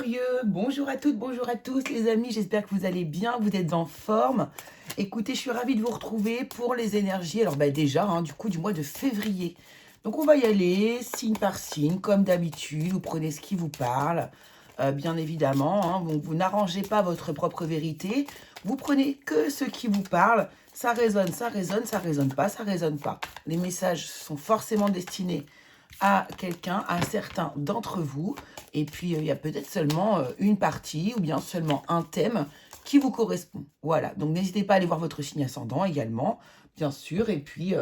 glorieux, bonjour à toutes, bonjour à tous les amis, j'espère que vous allez bien, vous êtes en forme. Écoutez, je suis ravie de vous retrouver pour les énergies, alors déjà, du coup, du mois de février. Donc on va y aller, signe par signe, comme d'habitude, vous prenez ce qui vous parle, bien évidemment. Donc vous n'arrangez pas votre propre vérité, vous prenez que ce qui vous parle, ça résonne, ça résonne, ça résonne pas, ça résonne pas. Les messages sont forcément destinés à quelqu'un, à certains d'entre vous. Et puis, il y a peut-être seulement une partie ou bien seulement un thème qui vous correspond. Voilà, donc n'hésitez pas à aller voir votre signe ascendant également, bien sûr. Et puis,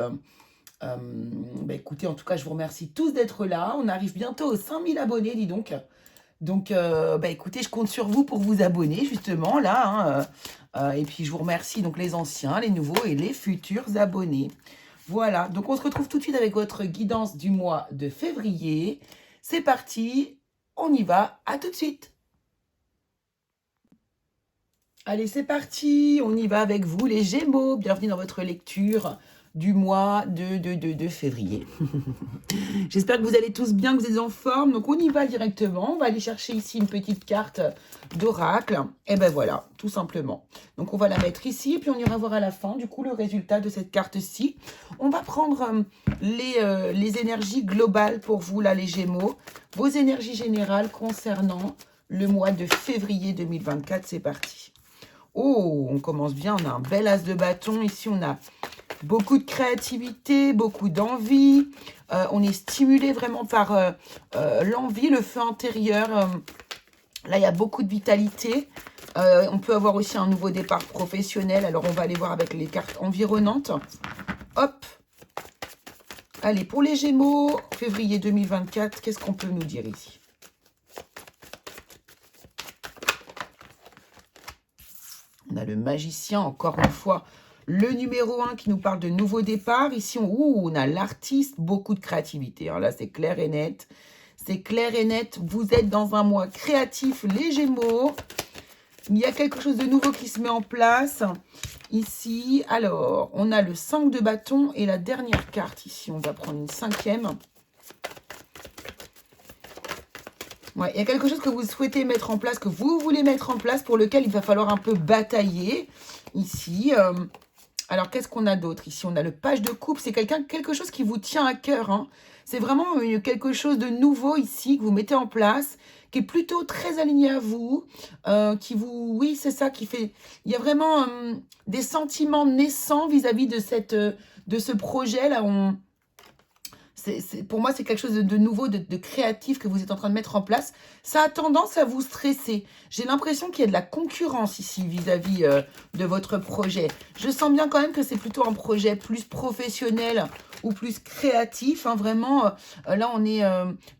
écoutez, en tout cas, je vous remercie tous d'être là. On arrive bientôt aux 5000 abonnés, dis donc. Donc, écoutez, je compte sur vous pour vous abonner, justement, là. Et puis, je vous remercie, donc, les anciens, les nouveaux et les futurs abonnés. Voilà, donc on se retrouve tout de suite avec votre guidance du mois de février. C'est parti, on y va, à tout de suite. Allez, c'est parti, on y va avec vous les Gémeaux. Bienvenue dans votre lecture du mois de février. J'espère que vous allez tous bien, que vous êtes en forme. Donc on y va directement, on va aller chercher ici une petite carte d'oracle. Et ben voilà, tout simplement. Donc on va la mettre ici, et puis on ira voir à la fin, du coup, le résultat de cette carte-ci. On va prendre les énergies globales pour vous, là, les Gémeaux. Vos énergies générales concernant le mois de février 2024. C'est parti. Oh, on commence bien, on a un bel as de bâton. Ici, on a beaucoup de créativité, beaucoup d'envie. On est stimulé vraiment par l'envie, le feu intérieur. Là, il y a beaucoup de vitalité. On peut avoir aussi un nouveau départ professionnel. Alors, on va aller voir avec les cartes environnantes. Hop. Allez, pour les Gémeaux, février 2024, qu'est-ce qu'on peut nous dire ici? On a le magicien, encore une fois, le numéro 1 qui nous parle de nouveau départ. Ici, on a l'artiste, beaucoup de créativité. Alors là, c'est clair et net. C'est clair et net. Vous êtes dans un mois créatif, les Gémeaux. Il y a quelque chose de nouveau qui se met en place. Ici, alors, on a le 5 de bâton et la dernière carte. Ici, on va prendre une 5e. Ouais, il y a quelque chose que vous souhaitez mettre en place, que vous voulez mettre en place, pour lequel il va falloir un peu batailler. Ici, alors qu'est-ce qu'on a d'autre? Ici, on a le page de coupe. C'est quelque chose qui vous tient à cœur. C'est vraiment quelque chose de nouveau ici, que vous mettez en place, qui est plutôt très aligné à vous, oui, c'est ça qui fait... Il y a vraiment des sentiments naissants vis-à-vis de ce projet-là. Pour moi, c'est quelque chose de nouveau, de créatif que vous êtes en train de mettre en place. Ça a tendance à vous stresser. J'ai l'impression qu'il y a de la concurrence ici vis-à-vis de votre projet. Je sens bien quand même que c'est plutôt un projet plus professionnel ou plus créatif. Vraiment, là, on est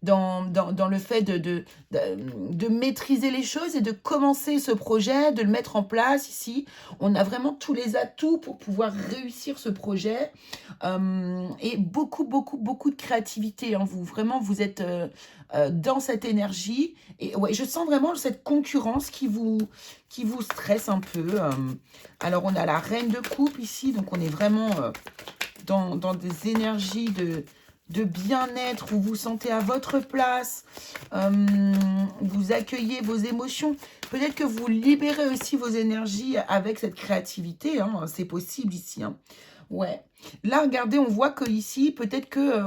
dans le fait de maîtriser les choses et de commencer ce projet, de le mettre en place ici. On a vraiment tous les atouts pour pouvoir réussir ce projet. Et beaucoup de créativité. Vous êtes dans cette énergie. Et ouais, je sens vraiment cette concurrence qui vous stresse un peu. Alors, on a la reine de coupe ici. Donc, on est vraiment dans des énergies de bien-être, où vous vous sentez à votre place. Vous accueillez vos émotions. Peut-être que vous libérez aussi vos énergies avec cette créativité. C'est possible ici. Ouais. Là, regardez, on voit que ici, peut-être que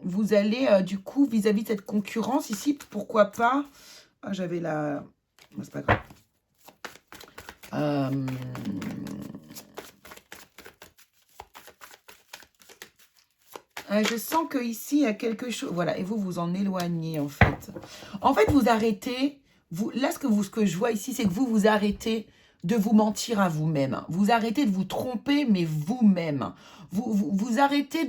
vous allez, du coup, vis-à-vis de cette concurrence, ici, pourquoi pas... Ah, j'avais la... Non, c'est pas grave. Je sens que ici il y a quelque chose... Voilà, et vous vous en éloignez, en fait. En fait, vous arrêtez... Là, ce que je vois ici, c'est que vous arrêtez de vous mentir à vous-même. Vous arrêtez de vous tromper, mais vous-même. Vous arrêtez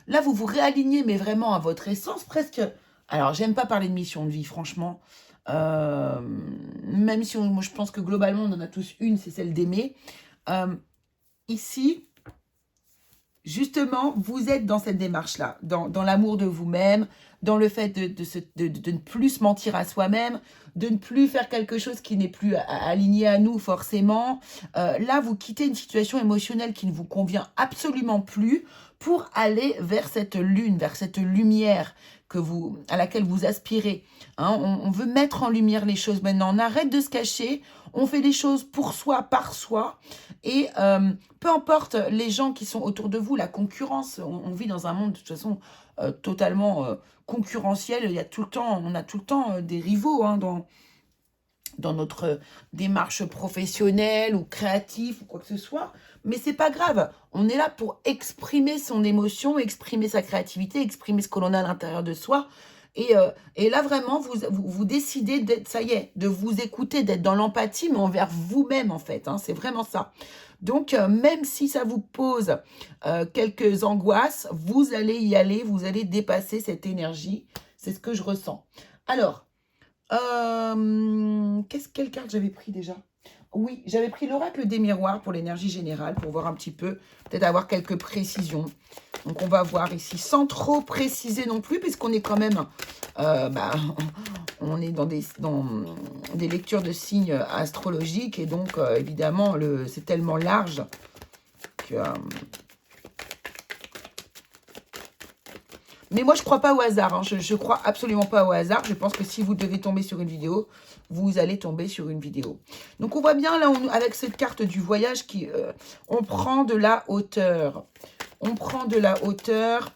Là, vous vous réalignez, mais vraiment à votre essence, presque... Alors, j'aime pas parler de mission de vie, franchement. Même si moi, je pense que globalement, on en a tous une, c'est celle d'aimer. Ici, justement, vous êtes dans cette démarche-là, dans l'amour de vous-même, dans le fait de ne plus se mentir à soi-même, de ne plus faire quelque chose qui n'est plus aligné à nous forcément. Là, vous quittez une situation émotionnelle qui ne vous convient absolument plus pour aller vers cette lune, vers cette lumière à laquelle vous aspirez. Hein, on veut mettre en lumière les choses maintenant. On arrête de se cacher. On fait les choses pour soi, par soi. Et peu importe les gens qui sont autour de vous, la concurrence, on vit dans un monde de toute façon totalement concurrentiel. On a tout le temps des rivaux hein, dans notre démarche professionnelle ou créative ou quoi que ce soit. Mais c'est pas grave. On est là pour exprimer son émotion, exprimer sa créativité, exprimer ce que l'on a à l'intérieur de soi. Et là, vraiment, vous décidez d'être, ça y est, de vous écouter, d'être dans l'empathie, mais envers vous-même, en fait. Hein, c'est vraiment ça. Donc, même si ça vous pose quelques angoisses, vous allez y aller, vous allez dépasser cette énergie. C'est ce que je ressens. Alors, quelle carte j'avais pris déjà? Oui, j'avais pris l'oracle des miroirs pour l'énergie générale, pour voir un petit peu, peut-être avoir quelques précisions. Donc, on va voir ici, sans trop préciser non plus, puisqu'on est quand même, on est dans des lectures de signes astrologiques, et donc, évidemment, c'est tellement large que... Mais moi, je ne crois pas au hasard. Hein. Je ne crois absolument pas au hasard. Je pense que si vous devez tomber sur une vidéo, vous allez tomber sur une vidéo. Donc, on voit bien, là, avec cette carte du voyage, on prend de la hauteur. On prend de la hauteur.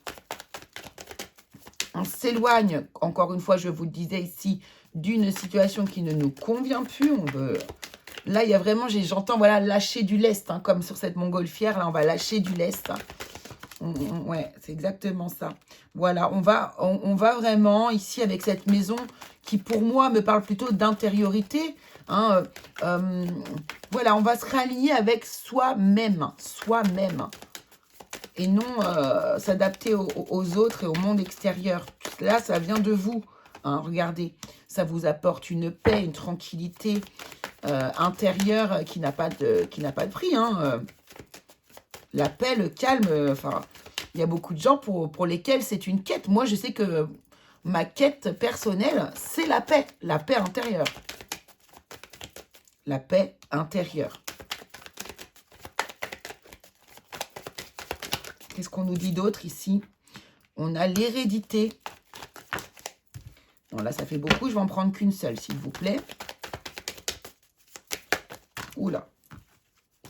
On s'éloigne, encore une fois, je vous le disais ici, d'une situation qui ne nous convient plus. Là, il y a vraiment, j'entends, voilà, lâcher du lest. Hein, comme sur cette montgolfière, là, on va lâcher du lest. Ouais, c'est exactement ça. Voilà, on va vraiment ici avec cette maison qui pour moi me parle plutôt d'intériorité. Hein, voilà, on va se réaligner avec soi-même. Et non s'adapter aux autres et au monde extérieur. Là, ça vient de vous. Hein, regardez, ça vous apporte une paix, une tranquillité intérieure qui n'a pas de prix. Hein, la paix, le calme, enfin, il y a beaucoup de gens pour lesquels c'est une quête. Moi, je sais que ma quête personnelle, c'est la paix intérieure. La paix intérieure. Qu'est-ce qu'on nous dit d'autre ici? On a l'hérédité. Bon, là, ça fait beaucoup. Je vais en prendre qu'une seule, s'il vous plaît. Oula.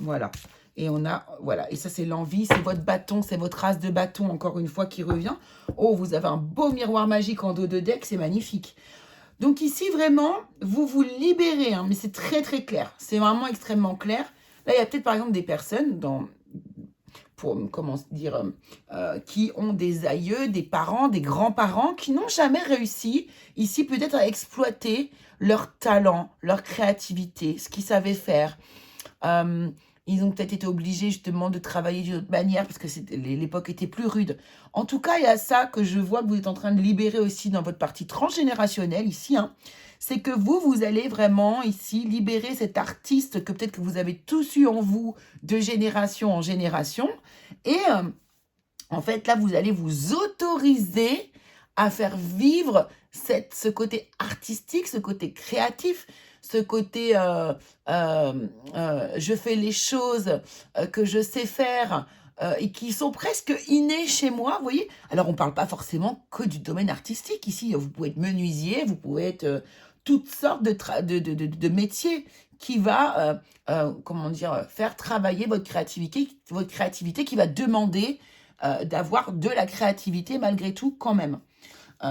Voilà. Et on a, voilà, et ça c'est l'envie, c'est votre bâton, c'est votre as de bâton, encore une fois, qui revient. Oh, vous avez un beau miroir magique en dos de deck, c'est magnifique. Donc ici, vraiment, vous vous libérez, hein, mais c'est très très clair. C'est vraiment extrêmement clair. Là, il y a peut-être par exemple des personnes qui ont des aïeux, des parents, des grands-parents qui n'ont jamais réussi, ici peut-être à exploiter leur talent, leur créativité, ce qu'ils savaient faire. Ils ont peut-être été obligés justement de travailler d'une autre manière parce que l'époque était plus rude. En tout cas, il y a ça que je vois que vous êtes en train de libérer aussi dans votre partie transgénérationnelle ici. Hein. C'est que vous allez vraiment ici libérer cet artiste que peut-être que vous avez tous eu en vous de génération en génération. Et en fait, là, vous allez vous autoriser à faire vivre ce côté artistique, ce côté créatif, ce côté je fais les choses que je sais faire et qui sont presque innées chez moi, vous voyez. Alors, on ne parle pas forcément que du domaine artistique ici. Vous pouvez être menuisier, vous pouvez être toutes sortes de métiers qui va, comment dire, faire travailler votre créativité qui va demander d'avoir de la créativité malgré tout quand même.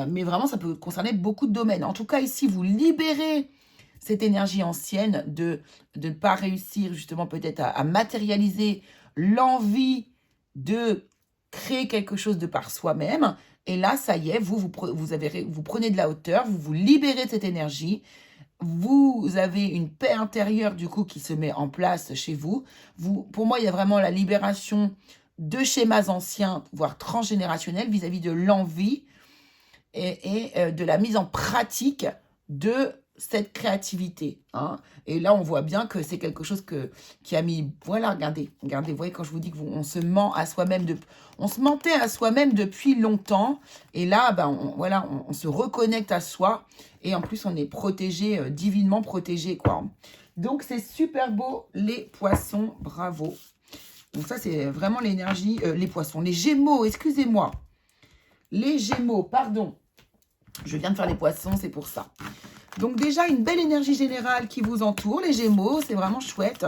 Mais vraiment, ça peut concerner beaucoup de domaines. En tout cas, ici, vous libérez cette énergie ancienne de ne pas réussir justement peut-être à matérialiser l'envie de créer quelque chose de par soi-même. Et là, ça y est, vous prenez de la hauteur, vous vous libérez de cette énergie. Vous avez une paix intérieure du coup qui se met en place chez vous. Pour moi, il y a vraiment la libération de schémas anciens, voire transgénérationnels, vis-à-vis de l'envie et de la mise en pratique de cette créativité. Hein. Et là, on voit bien que c'est quelque chose qui a mis... Voilà, regardez, regardez, vous voyez quand je vous dis qu'on se ment à soi-même, on se mentait à soi-même depuis longtemps. Et là, ben, voilà, on se reconnecte à soi. Et en plus, on est protégé, divinement protégé, quoi. Donc, c'est super beau, les poissons, bravo. Donc ça, c'est vraiment l'énergie, les poissons, les gémeaux, excusez-moi. Les gémeaux, pardon. Je viens de faire les poissons, c'est pour ça. Donc déjà, une belle énergie générale qui vous entoure, les gémeaux, c'est vraiment chouette.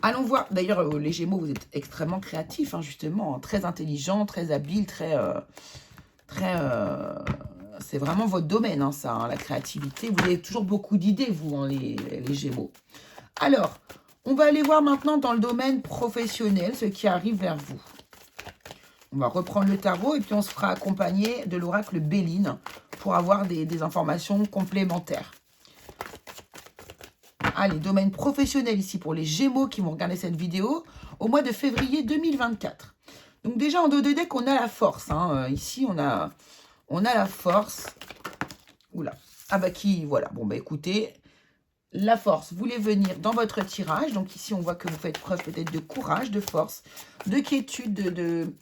Allons voir, d'ailleurs, les gémeaux, vous êtes extrêmement créatifs, hein, justement, hein, très intelligents, très habiles, c'est vraiment votre domaine, hein, ça, hein, la créativité. Vous avez toujours beaucoup d'idées, vous, hein, les gémeaux. Alors, on va aller voir maintenant dans le domaine professionnel ce qui arrive vers vous. On va reprendre le tarot et puis on se fera accompagner de l'oracle Béline pour avoir des informations complémentaires. Allez, domaine professionnel ici pour les Gémeaux qui vont regarder cette vidéo au mois de février 2024. Donc déjà en dos de deck, on a la force. Hein. Ici, on a la force. Oula. Ah bah qui, voilà. Bon bah écoutez, la force voulait venir dans votre tirage. Donc ici, on voit que vous faites preuve peut-être de courage, de force, de quiétude,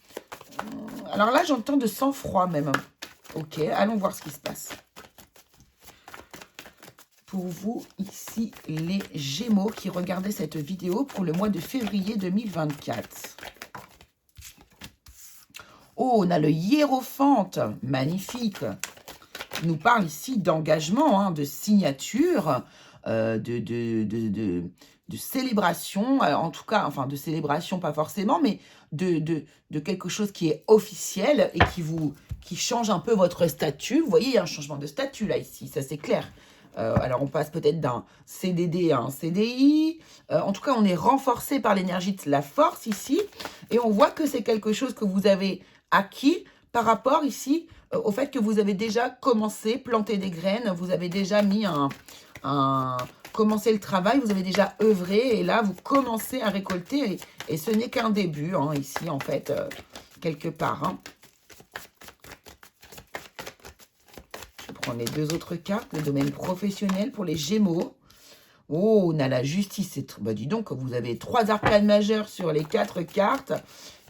Alors là, j'entends de sang-froid même. Ok, allons voir ce qui se passe. Pour vous, ici, les Gémeaux qui regardaient cette vidéo pour le mois de février 2024. Oh, on a le hiérophante, magnifique. Il nous parle ici d'engagement, hein, de signature, de célébration, en tout cas, enfin de célébration pas forcément, mais de quelque chose qui est officiel et qui change un peu votre statut. Vous voyez, il y a un changement de statut là, ici, ça c'est clair. Alors on passe peut-être d'un CDD à un CDI. En tout cas, on est renforcé par l'énergie de la force ici. Et on voit que c'est quelque chose que vous avez acquis par rapport ici au fait que vous avez déjà commencé, planté des graines, vous avez déjà mis commencé le travail, vous avez déjà œuvré et là, vous commencez à récolter et ce n'est qu'un début, hein, ici, en fait, quelque part. Hein. Je prends les deux autres cartes, le domaine professionnel pour les Gémeaux. Oh, on a la justice. Bah, dis donc, vous avez 3 arcanes majeures sur les 4 cartes.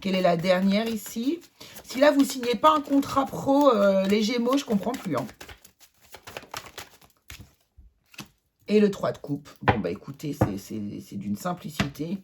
Quelle est la dernière ici? Si là, vous ne signez pas un contrat pro, les Gémeaux, je ne comprends plus. Hein. Et le 3 de coupe. Bon, bah écoutez, c'est d'une simplicité.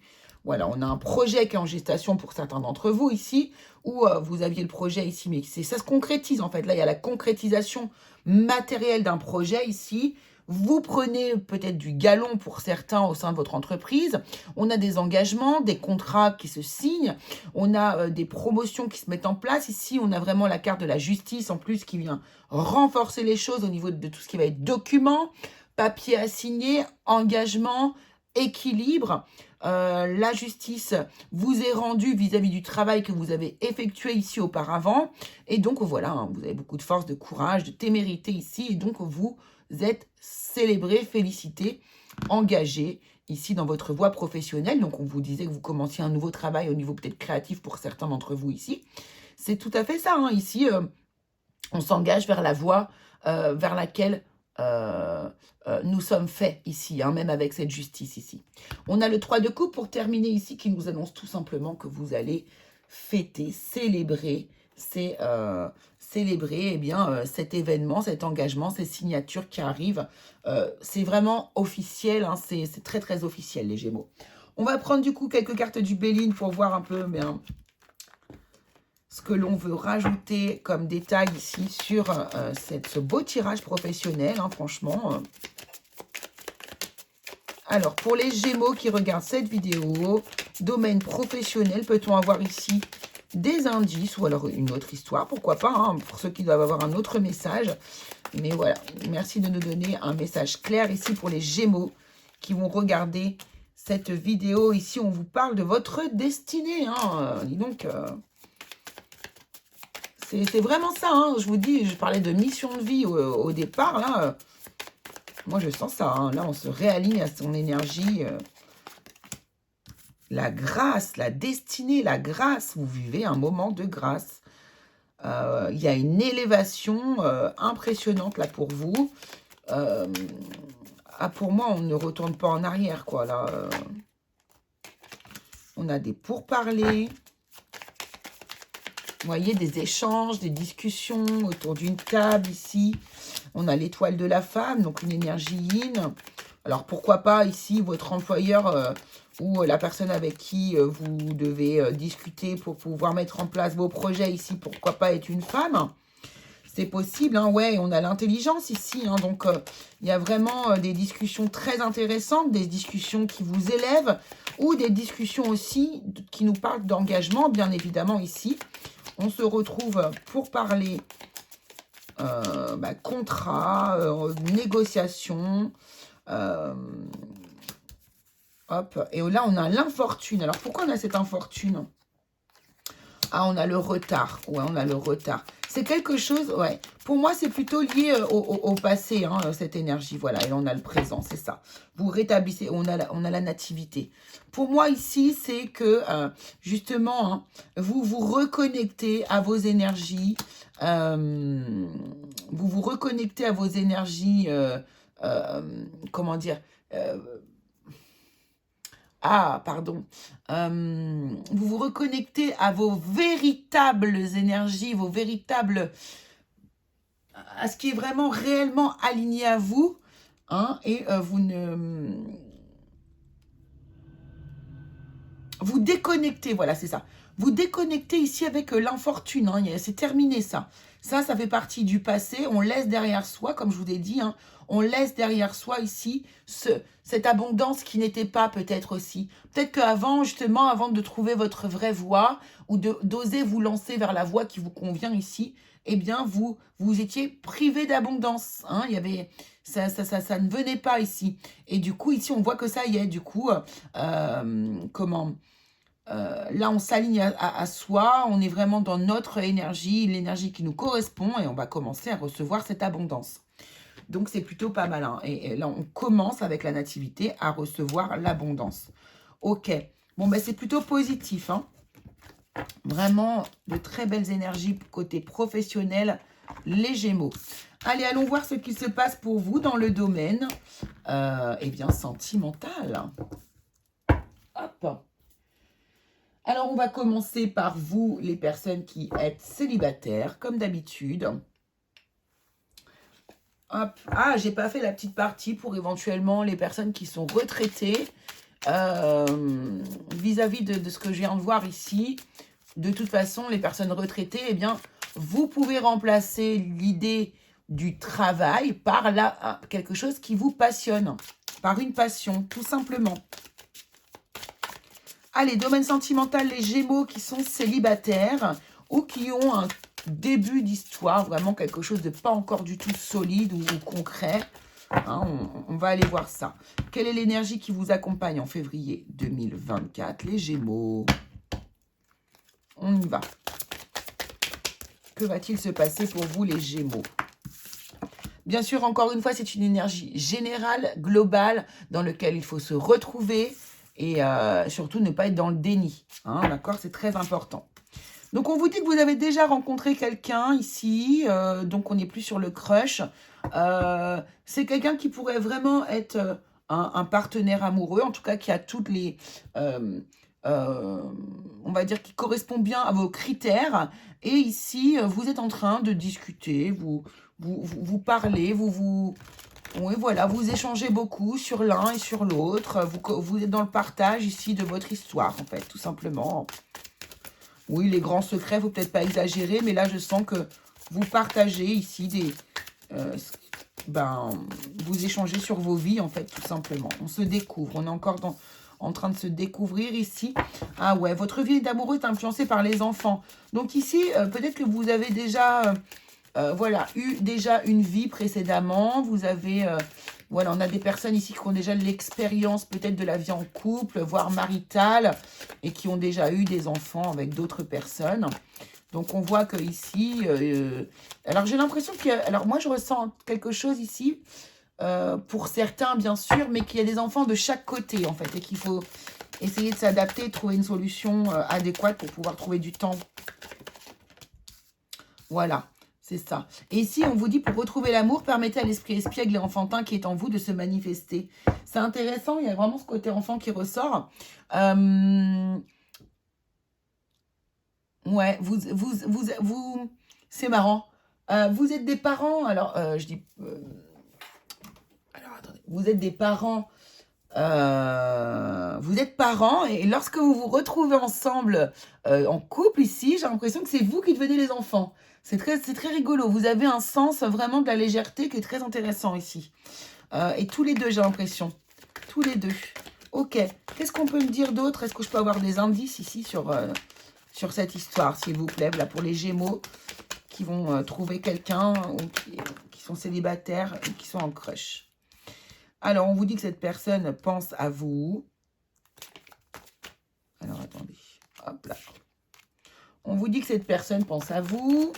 Voilà, on a un projet qui est en gestation pour certains d'entre vous ici, où vous aviez le projet ici, mais ça se concrétise en fait. Là, il y a la concrétisation matérielle d'un projet ici. Vous prenez peut-être du galon pour certains au sein de votre entreprise. On a des engagements, des contrats qui se signent. On a des promotions qui se mettent en place. Ici, on a vraiment la carte de la justice en plus qui vient renforcer les choses au niveau de tout ce qui va être documents, papier à signer, engagement, équilibre. La justice vous est rendue vis-à-vis du travail que vous avez effectué ici auparavant. Et donc, voilà, hein, vous avez beaucoup de force, de courage, de témérité ici. Et donc, vous êtes célébré, félicité, engagé ici dans votre voie professionnelle. Donc, on vous disait que vous commenciez un nouveau travail au niveau peut-être créatif pour certains d'entre vous ici. C'est tout à fait ça. Hein. Ici, on s'engage vers la voie vers laquelle nous sommes faits ici, hein, même avec cette justice ici. On a le 3 de coupe pour terminer ici qui nous annonce tout simplement que vous allez fêter, célébrer, célébrer eh bien, cet événement, cet engagement, ces signatures qui arrivent. C'est vraiment officiel, hein, c'est très très officiel les Gémeaux. On va prendre du coup quelques cartes du Béline pour voir un peu ce que l'on veut rajouter comme détail ici sur ce beau tirage professionnel, hein, franchement. Alors, pour les Gémeaux qui regardent cette vidéo, domaine professionnel, peut-on avoir ici des indices ou alors une autre histoire, pourquoi pas, hein, pour ceux qui doivent avoir un autre message. Mais voilà, merci de nous donner un message clair ici pour les Gémeaux qui vont regarder cette vidéo. Ici, on vous parle de votre destinée, hein, dis donc... C'est vraiment ça, hein. Je vous dis, je parlais de mission de vie au départ, là. Moi, je sens ça, hein. Là, on se réaligne à son énergie. La grâce, la destinée, la grâce. Vous vivez un moment de grâce. Il y a une élévation impressionnante, là, pour vous. pour moi, on ne retourne pas en arrière, quoi, là. On a des pourparlers. Vous voyez, des échanges, des discussions autour d'une table, ici. On a l'étoile de la femme, donc une énergie yin. Alors, pourquoi pas, ici, votre employeur ou la personne avec qui vous devez discuter pour pouvoir mettre en place vos projets, ici, pourquoi pas être une femme. C'est possible, hein, ouais, on a l'intelligence ici, hein, donc il y a vraiment des discussions très intéressantes, des discussions qui vous élèvent, ou des discussions aussi qui nous parlent d'engagement, bien évidemment, ici. On se retrouve pour parler contrat, négociation, hop, et là on a l'infortune. Alors pourquoi on a cette infortune? Ah, on a le retard. Ouais, on a le retard. C'est quelque chose, ouais. Pour moi, c'est plutôt lié au passé, hein, cette énergie. Voilà, et là, on a le présent, c'est ça. Vous rétablissez, on a la nativité. Pour moi, ici, c'est que, justement, hein, vous vous reconnectez à vos énergies. Vous vous reconnectez à vos énergies, comment dire, pardon. Vous vous reconnectez à vos véritables énergies, vos véritables... à ce qui est vraiment réellement aligné à vous. Hein, et vous ne... Vous déconnectez, voilà, c'est ça. Vous déconnectez ici avec l'infortune. Hein, c'est terminé, ça. Ça fait partie du passé. On laisse derrière soi, comme je vous ai dit, hein, on laisse derrière soi ici cette abondance qui n'était pas peut-être aussi. Peut-être qu'avant, justement, avant de trouver votre vraie voie ou d'oser vous lancer vers la voie qui vous convient ici, eh bien, vous étiez privé d'abondance. Hein, il y avait... Ça ne venait pas ici. Et du coup, ici, on voit que ça y est. Du coup, là, on s'aligne à soi. On est vraiment dans notre énergie, l'énergie qui nous correspond. Et on va commencer à recevoir cette abondance. Donc, c'est plutôt pas mal. Hein. Et là, on commence avec la nativité à recevoir l'abondance. Ok. Bon, ben, c'est plutôt positif. Hein. Vraiment de très belles énergies côté professionnel, les Gémeaux. Allez, allons voir ce qui se passe pour vous dans le domaine sentimental. Hop. Alors, on va commencer par vous, les personnes qui êtes célibataires, comme d'habitude. Hop. Ah, j'ai pas fait la petite partie pour éventuellement les personnes qui sont retraitées. Vis-à-vis de ce que je viens de voir ici, de toute façon, les personnes retraitées, eh bien, vous pouvez remplacer l'idée du travail par quelque chose qui vous passionne, par une passion, tout simplement. Allez, domaine sentimental, les Gémeaux qui sont célibataires ou qui ont un début d'histoire, vraiment quelque chose de pas encore du tout solide ou concret. Hein, on va aller voir ça. Quelle est l'énergie qui vous accompagne en février 2024, les Gémeaux? On y va. Que va-t-il se passer pour vous, les Gémeaux? Bien sûr, encore une fois, c'est une énergie générale, globale, dans laquelle il faut se retrouver et surtout ne pas être dans le déni. Hein, d'accord, c'est très important. Donc, on vous dit que vous avez déjà rencontré quelqu'un ici. Donc, on n'est plus sur le crush. C'est quelqu'un qui pourrait vraiment être un partenaire amoureux. En tout cas, qui a toutes les... on va dire qui correspond bien à vos critères. Et ici, vous êtes en train de discuter. Vous parlez. Oui, voilà, vous échangez beaucoup sur l'un et sur l'autre. Vous êtes dans le partage ici de votre histoire, en fait, tout simplement. Oui, les grands secrets, il ne faut peut-être pas exagérer, mais là, je sens que vous partagez ici des... vous échangez sur vos vies, en fait, tout simplement. On se découvre. On est encore en train de se découvrir ici. Ah ouais, votre vie d'amoureux est influencée par les enfants. Donc ici, peut-être que vous avez déjà... eu déjà une vie précédemment. Vous avez... voilà, on a des personnes ici qui ont déjà l'expérience peut-être de la vie en couple, voire maritale, et qui ont déjà eu des enfants avec d'autres personnes. Donc, on voit que ici... alors, j'ai l'impression qu'il y a... Alors, moi, je ressens quelque chose ici, pour certains, bien sûr, mais qu'il y a des enfants de chaque côté, en fait, et qu'il faut essayer de s'adapter, trouver une solution adéquate pour pouvoir trouver du temps. Voilà. C'est ça. Et ici, on vous dit, pour retrouver l'amour, permettez à l'esprit espiègle et enfantin qui est en vous de se manifester. C'est intéressant, il y a vraiment ce côté enfant qui ressort. Ouais, c'est marrant. Vous êtes des parents, alors, je dis... alors, attendez. Vous êtes des parents... vous êtes parents et lorsque vous vous retrouvez ensemble en couple ici, j'ai l'impression que c'est vous qui devenez les enfants. C'est très rigolo. Vous avez un sens vraiment de la légèreté qui est très intéressant ici. Et tous les deux, j'ai l'impression. Tous les deux. Ok. Qu'est-ce qu'on peut me dire d'autre? Est-ce que je peux avoir des indices ici sur cette histoire, s'il vous plaît, là, pour les Gémeaux qui vont trouver quelqu'un ou qui sont célibataires ou qui sont en crush? Alors, on vous dit que cette personne pense à vous. Alors, attendez. Hop là. On vous dit que cette personne pense à vous.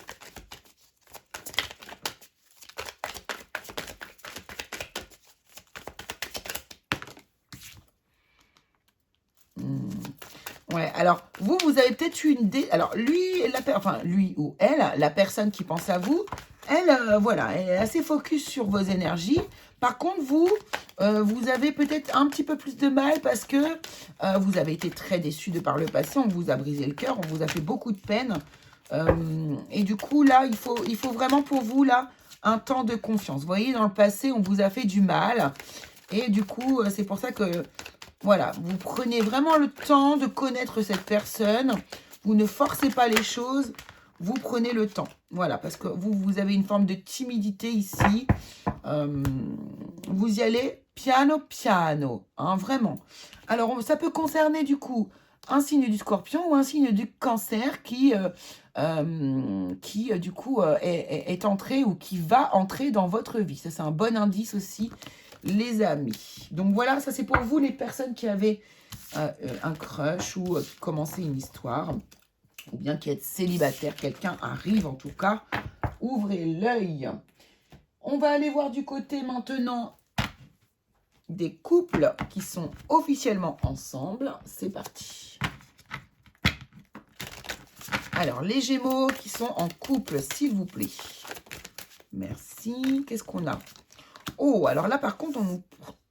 Ouais, alors, vous avez peut-être eu une idée. Alors, lui ou elle, la personne qui pense à vous, elle, voilà, elle est assez focus sur vos énergies. Par contre, vous avez peut-être un petit peu plus de mal parce que vous avez été très déçu de par le passé. On vous a brisé le cœur, on vous a fait beaucoup de peine. Et du coup, là, il faut vraiment pour vous, là, un temps de confiance. Vous voyez, dans le passé, on vous a fait du mal. Et du coup, c'est pour ça que... Voilà, vous prenez vraiment le temps de connaître cette personne. Vous ne forcez pas les choses. Vous prenez le temps. Voilà, parce que vous avez une forme de timidité ici. Vous y allez piano, piano. Hein, vraiment. Alors, ça peut concerner du coup un signe du Scorpion ou un signe du Cancer qui du coup, est entré ou qui va entrer dans votre vie. Ça, c'est un bon indice aussi, les amis. Donc voilà, ça c'est pour vous les personnes qui avaient un crush ou qui commençaient une histoire, ou bien qui êtes célibataire, quelqu'un arrive en tout cas, ouvrez l'œil. On va aller voir du côté maintenant des couples qui sont officiellement ensemble. C'est parti. Alors, les Gémeaux qui sont en couple, s'il vous plaît. Merci. Qu'est-ce qu'on a? Oh, alors là, par contre,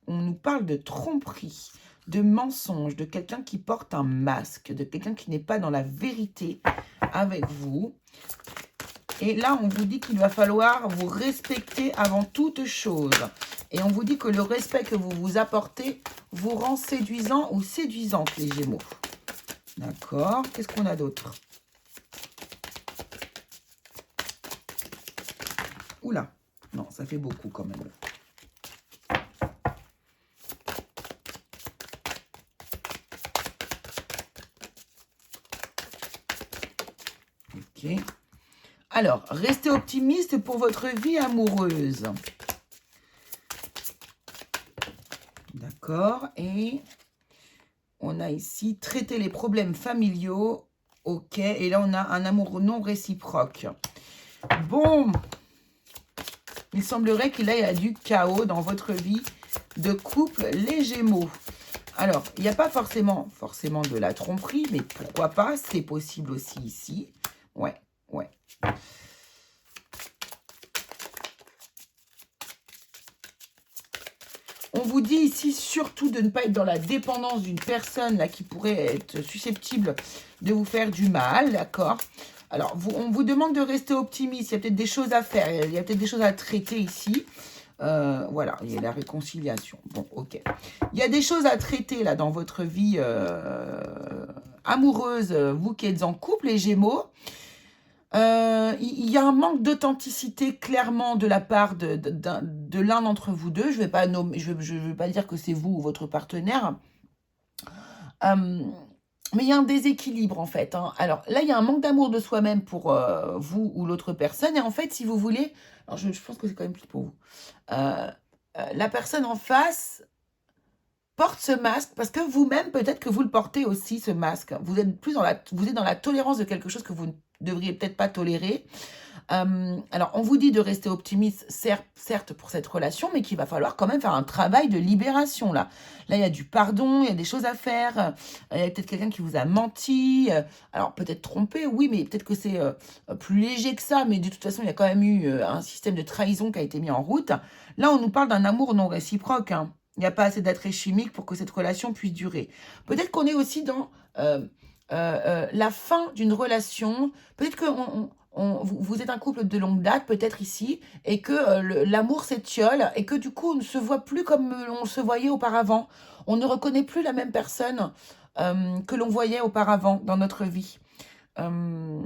on nous parle de tromperie, de mensonge, de quelqu'un qui porte un masque, de quelqu'un qui n'est pas dans la vérité avec vous. Et là, on vous dit qu'il va falloir vous respecter avant toute chose. Et on vous dit que le respect que vous vous apportez vous rend séduisant ou séduisante, les Gémeaux. D'accord. Qu'est-ce qu'on a d'autre? Oula. Non, ça fait beaucoup quand même. Ok. Alors, restez optimiste pour votre vie amoureuse. D'accord. Et on a ici traiter les problèmes familiaux. Ok. Et là, on a un amour non réciproque. Bon. Il semblerait qu'il y a du chaos dans votre vie de couple, les Gémeaux. Alors, il n'y a pas forcément de la tromperie, mais pourquoi pas, c'est possible aussi ici. Ouais, ouais. On vous dit ici surtout de ne pas être dans la dépendance d'une personne là qui pourrait être susceptible de vous faire du mal, d'accord? Alors, on vous demande de rester optimiste. Il y a peut-être des choses à faire. Il y a peut-être des choses à traiter ici. Voilà, il y a la réconciliation. Bon, ok. Il y a des choses à traiter là dans votre vie amoureuse, vous qui êtes en couple, les Gémeaux. Il y a un manque d'authenticité clairement de la part de l'un d'entre vous deux. Je ne vais pas dire que c'est vous ou votre partenaire. Mais il y a un déséquilibre, en fait. Hein. Alors, là, il y a un manque d'amour de soi-même pour vous ou l'autre personne. Et en fait, si vous voulez... Alors, je pense que c'est quand même plus pour vous. La personne en face porte ce masque parce que vous-même, peut-être que vous le portez aussi, ce masque. Vous êtes dans la tolérance de quelque chose que vous ne devriez peut-être pas tolérer. Alors, on vous dit de rester optimiste, certes, pour cette relation, mais qu'il va falloir quand même faire un travail de libération, là. Là, il y a du pardon, il y a des choses à faire. Il y a peut-être quelqu'un qui vous a menti. Alors, peut-être trompé, oui, mais peut-être que c'est plus léger que ça. Mais de toute façon, il y a quand même eu un système de trahison qui a été mis en route. Là, on nous parle d'un amour non réciproque, hein. Il n'y a pas assez d'attrait chimique pour que cette relation puisse durer. Peut-être qu'on est aussi dans la fin d'une relation. Peut-être que vous êtes un couple de longue date, peut-être ici, et que l'amour s'étiole, et que du coup, on ne se voit plus comme on se voyait auparavant. On ne reconnaît plus la même personne que l'on voyait auparavant dans notre vie. Euh,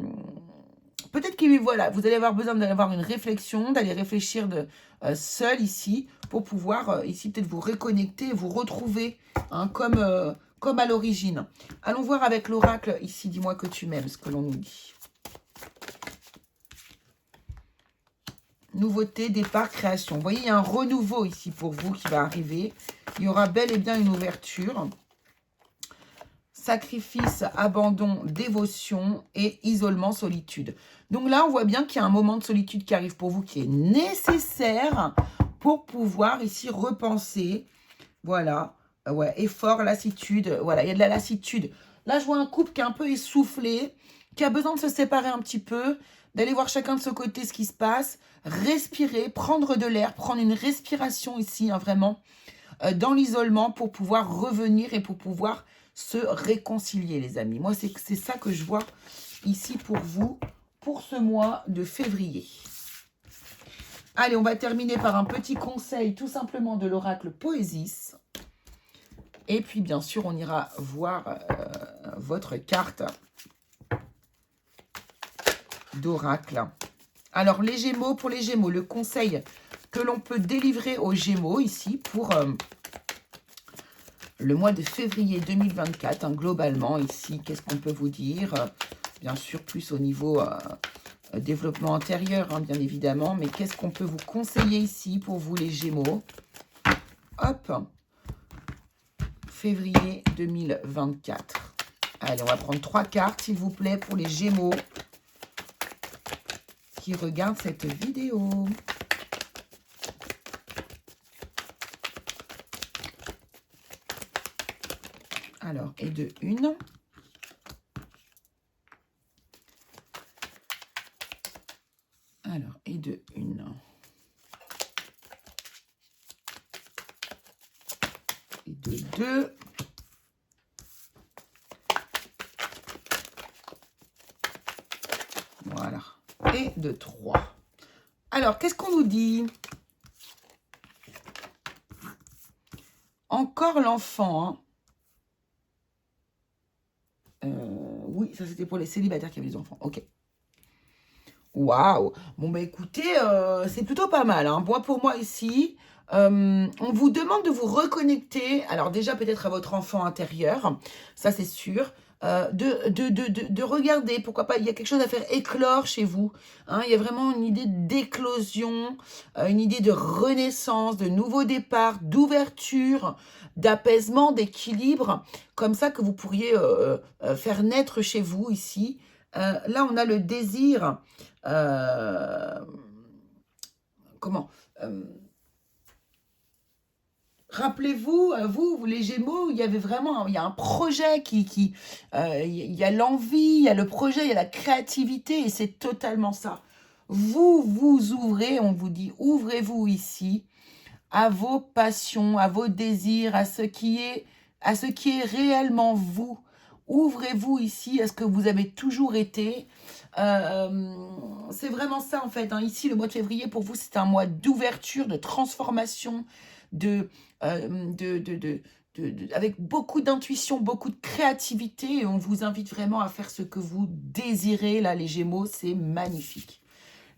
Peut-être que voilà, vous allez avoir besoin d'avoir une réflexion, d'aller réfléchir seul ici, pour pouvoir ici peut-être vous reconnecter, vous retrouver, hein, comme à l'origine. Allons voir avec l'oracle ici, dis-moi que tu m'aimes, ce que l'on nous dit. Nouveauté, départ, création. Vous voyez, il y a un renouveau ici pour vous qui va arriver. Il y aura bel et bien une ouverture. Sacrifice, abandon, dévotion et isolement, solitude. Donc là, on voit bien qu'il y a un moment de solitude qui arrive pour vous qui est nécessaire pour pouvoir ici repenser. Voilà. Ouais, effort, lassitude. Voilà, il y a de la lassitude. Là, je vois un couple qui est un peu essoufflé, qui a besoin de se séparer un petit peu, d'aller voir chacun de ce côté ce qui se passe, respirer, prendre de l'air, prendre une respiration ici, hein, vraiment, dans l'isolement pour pouvoir revenir et pour pouvoir se réconcilier, les amis. Moi, c'est ça que je vois ici pour vous, pour ce mois de février. Allez, on va terminer par un petit conseil, tout simplement, de l'oracle Poésis. Et puis, bien sûr, on ira voir votre carte d'oracle. Alors, les Gémeaux, pour les Gémeaux, le conseil que l'on peut délivrer aux Gémeaux ici pour le mois de février 2024, hein, globalement, ici, qu'est-ce qu'on peut vous dire? Bien sûr, plus au niveau développement intérieur, hein, bien évidemment, mais qu'est-ce qu'on peut vous conseiller ici pour vous, les Gémeaux? Hop, février 2024. Allez, on va prendre 3 cartes, s'il vous plaît, pour les Gémeaux qui regardent cette vidéo. Alors, et de une. Alors, et de une. Et de deux. Voilà. Et de 3. Alors, qu'est-ce qu'on nous dit? Encore l'enfant, hein. Oui, ça c'était pour les célibataires qui avaient des enfants. Ok. Waouh. Bon, bah écoutez, c'est plutôt pas mal, hein. Moi, pour moi, ici, on vous demande de vous reconnecter. Alors déjà, peut-être à votre enfant intérieur. Ça, c'est sûr. De regarder, pourquoi pas, il y a quelque chose à faire éclore chez vous, hein. Il y a vraiment une idée d'éclosion, une idée de renaissance, de nouveau départ, d'ouverture, d'apaisement, d'équilibre, comme ça que vous pourriez faire naître chez vous ici. Là, on a le désir, comment rappelez-vous, vous les Gémeaux, il y avait vraiment, il y a un projet il y a l'envie, il y a le projet, il y a la créativité, et c'est totalement ça. Vous vous ouvrez, on vous dit, ouvrez-vous ici à vos passions, à vos désirs, à ce qui est réellement vous. Ouvrez-vous ici à ce que vous avez toujours été. C'est vraiment ça en fait, hein. Ici, le mois de février, pour vous, c'est un mois d'ouverture, de transformation, avec beaucoup d'intuition, beaucoup de créativité. Et on vous invite vraiment à faire ce que vous désirez. Là, les Gémeaux, c'est magnifique.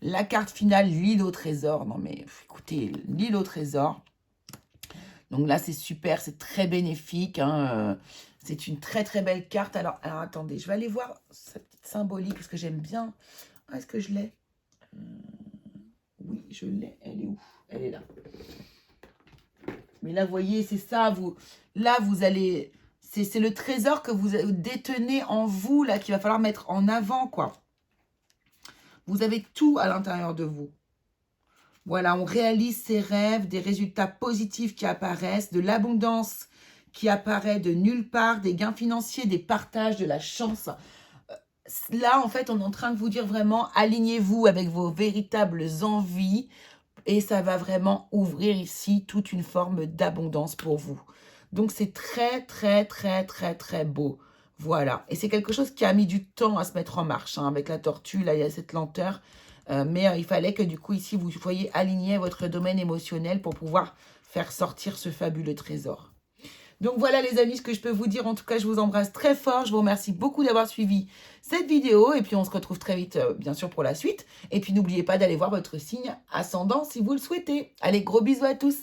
La carte finale, l'île au trésor. Non mais écoutez, l'île au trésor. Donc là, c'est super, c'est très bénéfique, hein. C'est une très très belle carte. Alors attendez, je vais aller voir sa petite symbolique parce que j'aime bien. Ah, est-ce que je l'ai? Oui, je l'ai. Elle est où? Elle est là. Mais là, vous voyez, c'est ça. Là, vous allez... C'est le trésor que vous détenez en vous, là, qu'il va falloir mettre en avant, quoi. Vous avez tout à l'intérieur de vous. Voilà, on réalise ses rêves, des résultats positifs qui apparaissent, de l'abondance qui apparaît de nulle part, des gains financiers, des partages, de la chance. Là, en fait, on est en train de vous dire vraiment, alignez-vous avec vos véritables envies et ça va vraiment ouvrir ici toute une forme d'abondance pour vous. Donc, c'est très, très, très, très, très beau. Voilà. Et c'est quelque chose qui a mis du temps à se mettre en marche. Hein. Avec la tortue, là, il y a cette lenteur. Mais il fallait que, du coup, ici, vous soyez aligné à votre domaine émotionnel pour pouvoir faire sortir ce fabuleux trésor. Donc voilà les amis, ce que je peux vous dire. En tout cas, je vous embrasse très fort. Je vous remercie beaucoup d'avoir suivi cette vidéo. Et puis, on se retrouve très vite, bien sûr, pour la suite. Et puis, n'oubliez pas d'aller voir votre signe ascendant si vous le souhaitez. Allez, gros bisous à tous.